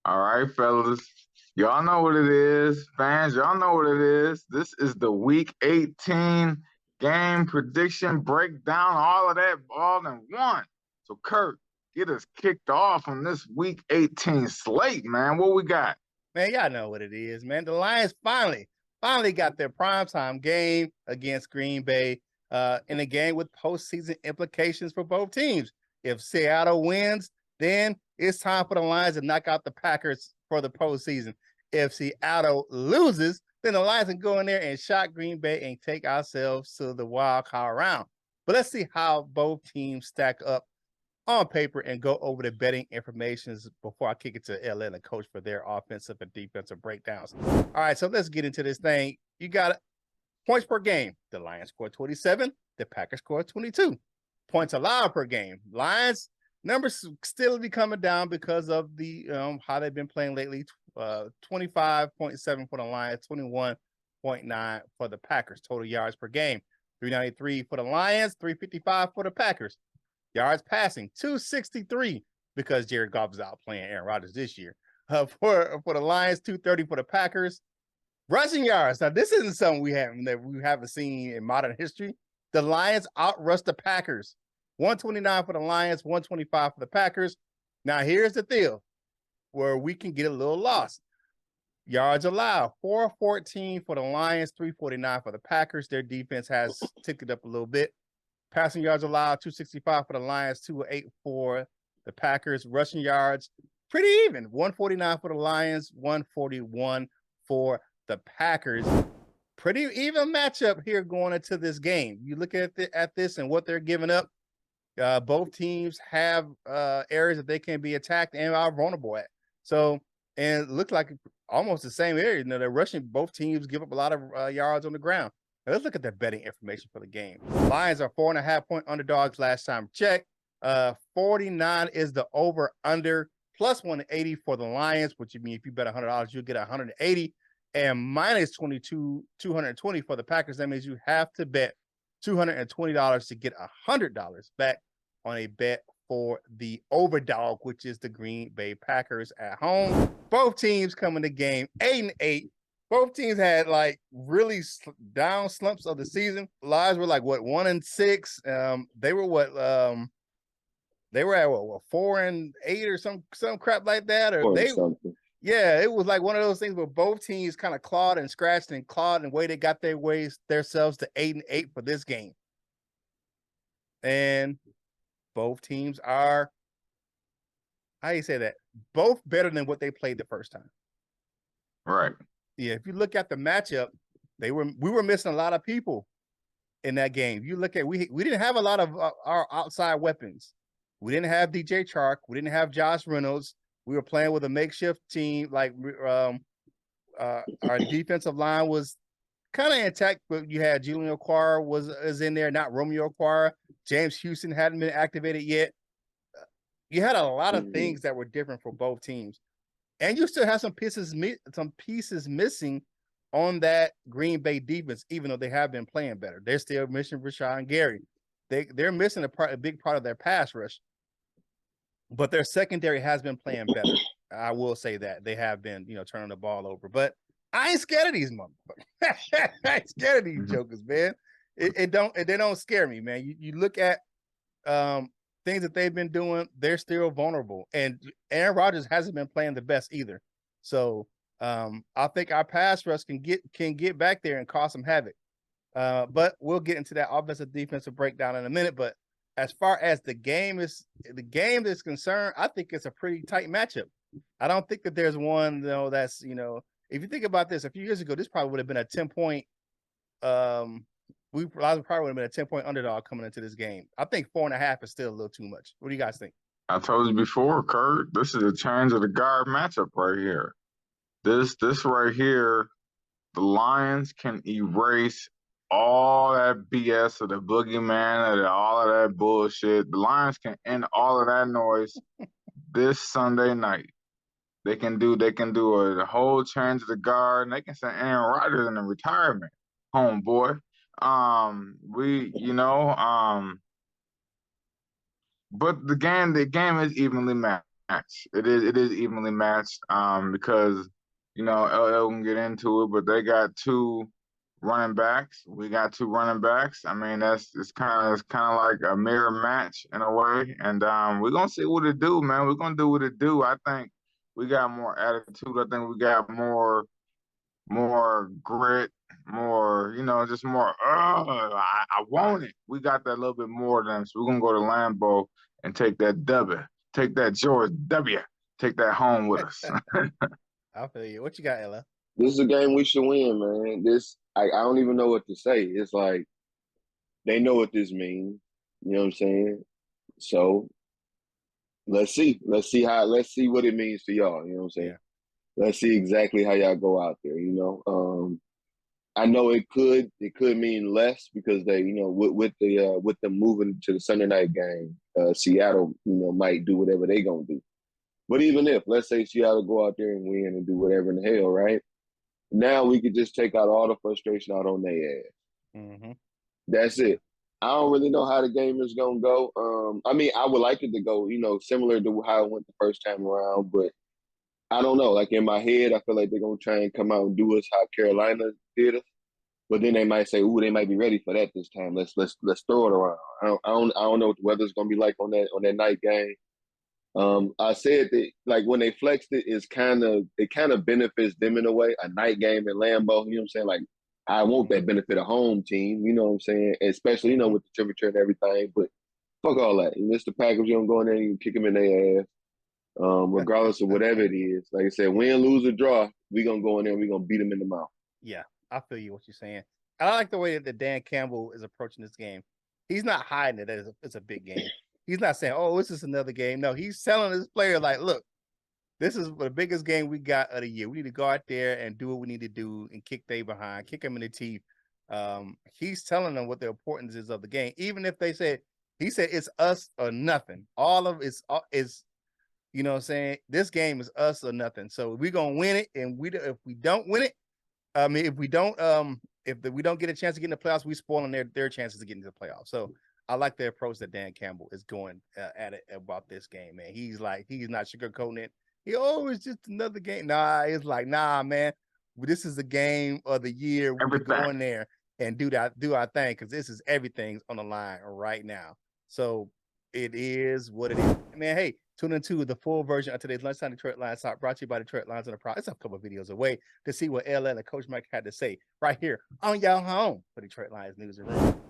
All right, fellas. Y'all know what it is. Fans, y'all know what it is. This is the Week 18 game prediction breakdown. All of that all in one. So, Curt, get us kicked off on this Week 18 slate, man. What we got? Man, y'all know what it is, man. The Lions finally got their primetime game against Green Bay in a game with postseason implications for both teams. If Seattle wins, then it's time for the Lions to knock out the Packers for the postseason. If Seattle loses, then the Lions can go in there and shock Green Bay and take ourselves to the wild card round. But let's see how both teams stack up on paper and go over the betting informations before I kick it to LA and the coach for their offensive and defensive breakdowns. All right, so let's get into this thing. You got points per game. The Lions scored 27. The Packers scored 22. Points allowed per game. Lions numbers still be coming down because of the how they've been playing lately. 25.7 for the Lions, 21.9 for the Packers. Total yards per game. 393 for the Lions, 355 for the Packers. Yards passing, 263 because Jared Goff is out playing Aaron Rodgers this year. For the Lions, 230 for the Packers. Rushing yards. Now, this isn't something we haven't seen in modern history. The Lions outrushed the Packers. 129 for the Lions, 125 for the Packers. Now, here's the deal where we can get a little lost. Yards allowed, 414 for the Lions, 349 for the Packers. Their defense has ticked it up a little bit. Passing yards allowed, 265 for the Lions, 208 for the Packers. Rushing yards, pretty even. 149 for the Lions, 141 for the Packers. Pretty even matchup here going into this game. You look at this and what they're giving up. Both teams have areas that they can be attacked and are vulnerable at. So, and it looked like almost the same area. You know, they're rushing. Both teams give up a lot of yards on the ground. Now, let's look at the betting information for the game. Lions are 4.5-point underdogs last time checked. 49 is the over-under, plus 180 for the Lions, which you mean if you bet $100, you'll get 180, and minus 220 for the Packers. That means you have to bet $220 to get $100 back on a bet for the overdog, which is the Green Bay Packers at home. Both teams come in the game 8-8. Both teams had like really down slumps of the season. Lions were like what 1-6. They were what they were at what 4-8 or some crap like that. Or they something. Yeah, it was like one of those things where both teams kind of clawed and scratched and clawed and way they got themselves to 8-8 for this game. And both teams are, how do you say that? Both better than what they played the first time. Right. Yeah, if you look at the matchup, we were missing a lot of people in that game. You look at we didn't have a lot of our outside weapons. We didn't have DJ Chark. We didn't have Josh Reynolds. We were playing with a makeshift team. Like our defensive line was kind of intact, but you had Julian Okwara was in there, not Romeo Okwara. James Houston hadn't been activated yet. You had a lot of things that were different for both teams. And you still have some pieces missing on that Green Bay defense, even though they have been playing better. They're still missing Rashawn Gary. They're missing a big part of their pass rush, but their secondary has been playing better. I will say that they have been, turning the ball over. But I ain't scared of these motherfuckers. I ain't scared of these jokers, man. They don't scare me, man. You look at things that they've been doing, they're still vulnerable. And Aaron Rodgers hasn't been playing the best either. So I think our pass rush can get back there and cause some havoc. But we'll get into that offensive defensive breakdown in a minute. But as far as the game is concerned, I think it's a pretty tight matchup. I don't think that there's one that's if you think about this, a few years ago, this probably would have been a 10-point. We probably would have been a 10-point underdog coming into this game. I think 4.5 is still a little too much. What do you guys think? I told you before, Curt, this is a change of the guard matchup right here. This right here, the Lions can erase all that BS of the boogeyman, all of that bullshit. The Lions can end all of that noise this Sunday night. They can do a whole change of the guard, and they can send Aaron Rodgers in the retirement, homeboy. But the game is evenly matched. matched. It is evenly matched. Because LL can get into it, but they got two running backs. We got two running backs. I mean, it's kind of like a mirror match in a way. And we're gonna see what it do, man. We're gonna do what it do. I think we got more attitude. I think we got more grit, more, just more, I want it. We got that little bit more than them. So we're going to go to Lambeau and take that W, take that George W, take that home with us. I feel you. What you got, Ella? This is a game we should win, man. I don't even know what to say. It's like they know what this means. You know what I'm saying? So let's see. Let's see what it means to y'all. You know what I'm saying? Yeah. Let's see exactly how y'all go out there, you know. I know it could mean less because they, with them moving to the Sunday night game, Seattle, might do whatever they gonna do. But even if, let's say Seattle go out there and win and do whatever in the hell, right? Now we could just take out all the frustration out on their ass. Mm-hmm. That's it. I don't really know how the game is gonna go. I mean, I would like it to go, similar to how it went the first time around, but I don't know. Like in my head, I feel like they're gonna try and come out and do us how Carolina did us. But then they might say, "Ooh, they might be ready for that this time. Let's throw it around." I don't know what the weather's gonna be like on that night game. I said that like when they flexed it, it kind of benefits them in a way. A night game in Lambeau, you know what I'm saying? Like I want that benefit of home team, you know what I'm saying? Especially with the temperature and everything. But fuck all that. It's the Packers. You don't go in there and you kick them in their ass. Regardless of whatever it is. Like I said, win, lose, or draw, we're going to go in there and we're going to beat them in the mouth. Yeah, I feel you what you're saying. I like the way that Dan Campbell is approaching this game. He's not hiding it as it's a big game. He's not saying, "Oh, this is another game." No, he's telling his player like, "Look, this is the biggest game we got of the year. We need to go out there and do what we need to do and kick they behind, kick them in the teeth." He's telling them what the importance is of the game, even if he said it's us or nothing. All of it's is. You know what I'm saying? This game is us or nothing. So we're gonna win it, and if we don't win it, I mean, if we don't get a chance to get in the playoffs, we spoiling their chances of getting to the playoffs. So I like the approach that Dan Campbell is going at it about this game, man. He's not sugarcoating it. It's just another game. Nah, it's like, nah, man. This is the game of the year. We go in there and do our thing because this is everything's on the line right now. So it is what it is, man. Hey. Tune into the full version of today's Lunchtime Detroit Lions Talk, brought to you by Detroit Lions on the Prowl. It's a couple of videos away to see what LL and Coach Mike had to say right here on y'all home for Detroit Lions News and Room.